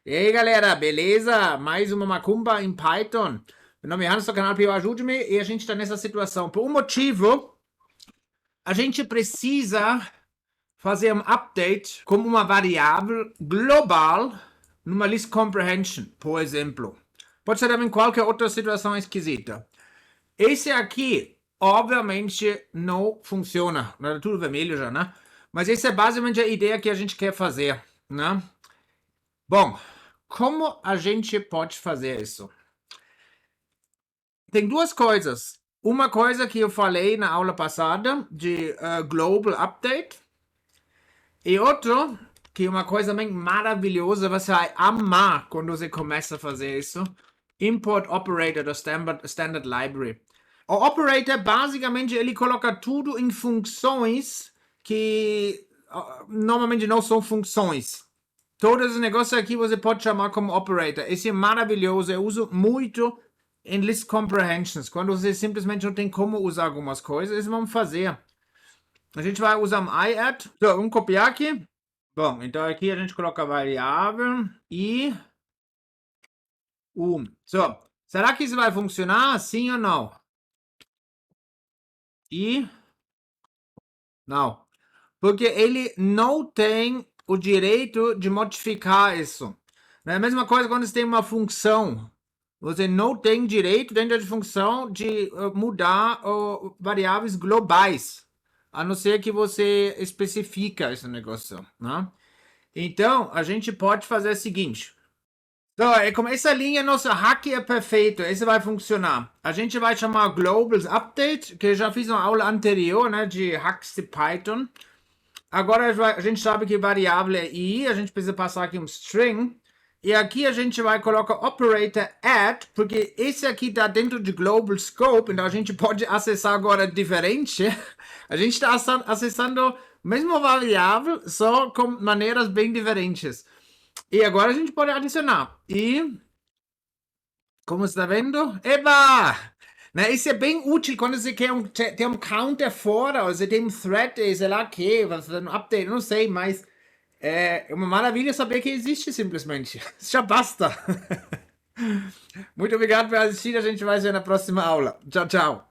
E aí galera, beleza? Mais uma macumba em Python. Meu nome é Hans, do canal Pio Ajude-me, e a gente está nessa situação. Por um motivo, a gente precisa fazer um update como uma variável global numa lista Comprehension, por exemplo. Pode ser também qualquer outra situação esquisita. Esse aqui, obviamente, não funciona. Tá tudo vermelho já, né? Mas essa é basicamente a ideia que a gente quer fazer, né? Bom, como a gente pode fazer isso? Tem duas coisas. Uma coisa que eu falei na aula passada, de Global Update. E outra, que é uma coisa bem maravilhosa, você vai amar quando você começa a fazer isso. Import Operator do Standard Library. O Operator, basicamente, ele coloca tudo em funções que normalmente não são funções. Todos os negócios aqui você pode chamar como operator. Esse é maravilhoso. Eu uso muito em list comprehensions. Quando você simplesmente não tem como usar algumas coisas, eles vão fazer. A gente vai usar um iadd. So, vamos copiar aqui. Bom, então aqui a gente coloca variável e So, será que isso vai funcionar? Sim ou não? E não. Porque ele não tem o direito de modificar isso. É a mesma coisa quando você tem uma função. Você não tem direito dentro da função de mudar variáveis globais. A não ser que você especifica esse negócio, né? Então, a gente pode fazer o seguinte. Então, como essa linha, nossa hack é perfeito. Esse vai funcionar. A gente vai chamar Globals Update, que eu já fiz uma aula anterior, né, de hacks de Python. Agora a gente sabe que variável é i, a gente precisa passar aqui um string. E aqui a gente vai colocar operator add, porque esse aqui está dentro de global scope, então a gente pode acessar agora diferente. A gente está acessando a mesma variável, só com maneiras bem diferentes. E agora a gente pode adicionar. E, como você está vendo? Eba! Né? Isso é bem útil quando você quer ter um counter fora, ou você tem um thread, sei lá o que, um update, não sei, mas é uma maravilha saber que existe simplesmente. Já basta. Muito obrigado por assistir, a gente vai ver na próxima aula. Tchau, tchau.